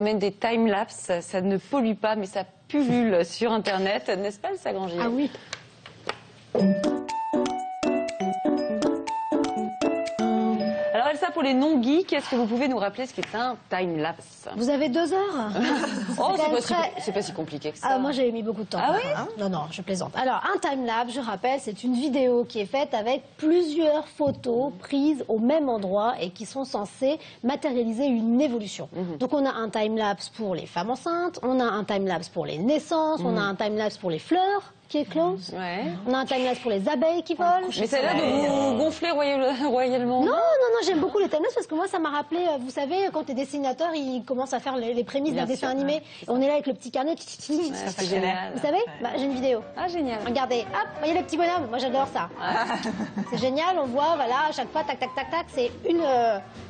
Même des time-lapse, ça ne pollue pas, mais ça pullule sur Internet, n'est-ce pas, Elsa Grangier? Ah oui. Alors Elsa, pour les non-geeks, est-ce que vous pouvez nous rappeler ce qu'est un time-lapse? Vous avez 2 heures? Oh, c'est pas si compliqué que ça. Ah, moi, j'ai mis beaucoup de temps. Ah oui? Non, non, je plaisante. Alors, un time-lapse, je rappelle, c'est une vidéo qui est faite avec plusieurs photos prises au même endroit et qui sont censées matérialiser une évolution. Donc, on a un time-lapse pour les femmes enceintes, on a un time-lapse pour les naissances, on a un time-lapse pour les fleurs qui éclosent, on a un time-lapse pour les abeilles qui volent. Mais ça a l'air de vous gonfler royalement. Non, non, non, j'aime beaucoup les time-lapse parce que moi, ça m'a rappelé, vous savez, quand les dessinateurs, ils commencent à faire les prémices d'un dessin animé, et on est là avec le petit carnet. C'est génial. Vous savez, j'ai une vidéo. Ah, génial. Regardez, hop, voyez les petits bonhommes, moi j'adore ça. C'est génial, on voit, voilà, à chaque fois, tac, tac, tac, tac, c'est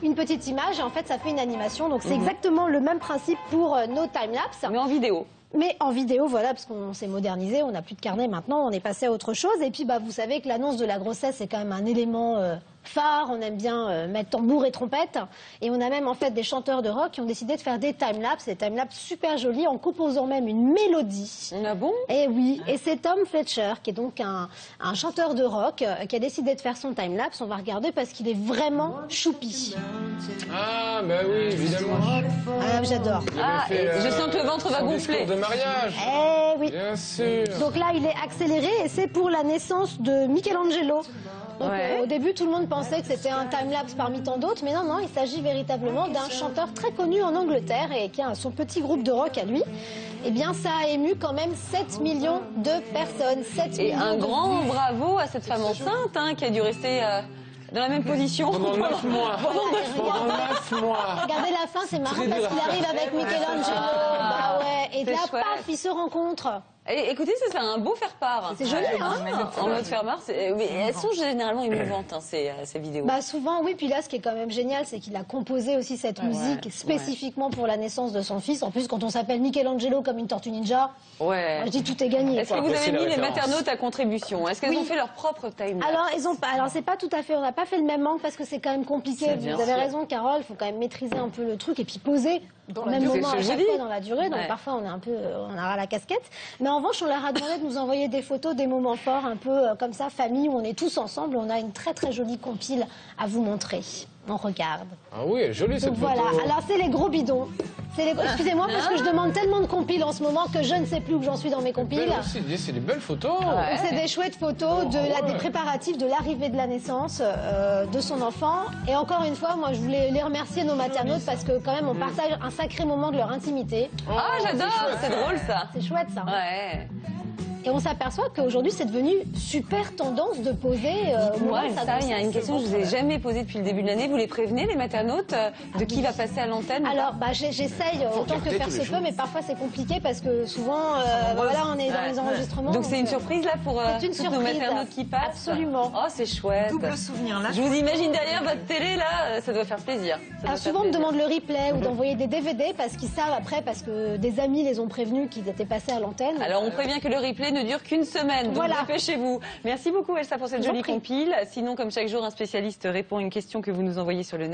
une petite image et en fait ça fait une animation. Donc c'est exactement le même principe pour nos time-lapse. Mais en vidéo. Mais en vidéo, voilà, parce qu'on s'est modernisé, on n'a plus de carnet maintenant, on est passé à autre chose. Et puis, bah, vous savez que l'annonce de la grossesse, c'est quand même un élément phare. On aime bien mettre tambour et trompette. Et on a même, en fait, des chanteurs de rock qui ont décidé de faire des time-lapse, super jolis, en composant même une mélodie. Ah bon? Et oui, et c'est Tom Fletcher, qui est donc un chanteur de rock, qui a décidé de faire son time-lapse. On va regarder parce qu'il est vraiment choupi. Ah, bah oui, évidemment. Ah, j'adore. Ah, je sens que le ventre va gonfler. De mariage. Eh oui. Bien sûr. Donc là, il est accéléré et c'est pour la naissance de Michelangelo. Donc, au début, tout le monde pensait que c'était un time-lapse parmi tant d'autres, mais non, non, il s'agit véritablement d'un chanteur très connu en Angleterre et qui a son petit groupe de rock à lui. Eh bien, ça a ému quand même 7 millions de personnes. 7 Et millions un de grand vues. bravo à cette femme enceinte hein, qui a dû rester dans la même position. Pendant 9 mois. Voilà, Pendant 9 mois. regardez la fin, c'est marrant parce qu'il arrive avec Michelangelo. Bah ouais, et de là, chouette. paf, ils se rencontrent. Et, écoutez, ça fait un beau faire-part. C'est joli, hein? En mode faire-part, mais elles sont généralement émouvantes, hein, ces vidéos. Bah souvent, oui. Puis là, ce qui est quand même génial, c'est qu'il a composé aussi cette musique spécifiquement pour la naissance de son fils. En plus, quand on s'appelle Michelangelo comme une tortue ninja, Ouais. je dis tout est gagné. Est-ce que Quoi. vous avez mis les référence. maternautes à contribution? Est-ce qu'elles Oui. ont fait leur propre time? Alors, ils ont pas. Alors, c'est pas tout à fait. On n'a pas fait le même angle parce que c'est quand même compliqué. Vous bien avez sûr. raison, Carole. Il faut quand même maîtriser un peu le truc et puis poser au même moment à chaque fois dans la durée. Donc parfois, on est un peu, on a la casquette. Mais en revanche, on leur a demandé de nous envoyer des photos, des moments forts, un peu comme ça, famille, où on est tous ensemble. On a une très très jolie compile à vous montrer. On regarde. Ah oui, elle est jolie cette Donc photo. voilà. Alors, c'est les gros bidons. Excusez-moi parce que je demande tellement de compiles en ce moment que je ne sais plus où j'en suis dans mes compiles. Belle aussi, c'est des belles photos. C'est des chouettes photos des préparatifs de l'arrivée de la naissance de son enfant. Et encore une fois, moi, je voulais les remercier, nos maternautes, parce que quand même, on partage un sacré moment de leur intimité. Ah, j'adore, c'est drôle ça. C'est chouette, ça. Ouais. Et on s'aperçoit qu'aujourd'hui, c'est devenu super tendance de poser au moment Moi, de sa ça, il y a une question que je vous ai jamais posée depuis le début de l'année. Vous les prévenez, les maternautes, de qui va passer à l'antenne? Alors, bah, j'essaye autant que faire se peut, mais parfois c'est compliqué parce que souvent, voilà, on est dans les enregistrements. Donc c'est une surprise là pour c'est une toutes nos surprise. maternautes qui passent? Absolument. Oh, c'est chouette. Double souvenir là. Je vous imagine derrière votre télé là, ça doit faire plaisir. Alors souvent on me demande le replay ou d'envoyer des DVD parce qu'ils savent après, parce que des amis les ont prévenus qu'ils étaient passés à l'antenne. Alors on prévient que le replay ne dure qu'une semaine, donc Voilà. dépêchez-vous. Merci beaucoup Elsa pour cette Je vous en jolie prie. compile. Sinon, comme chaque jour, un spécialiste répond à une question que vous nous envoyez sur le net.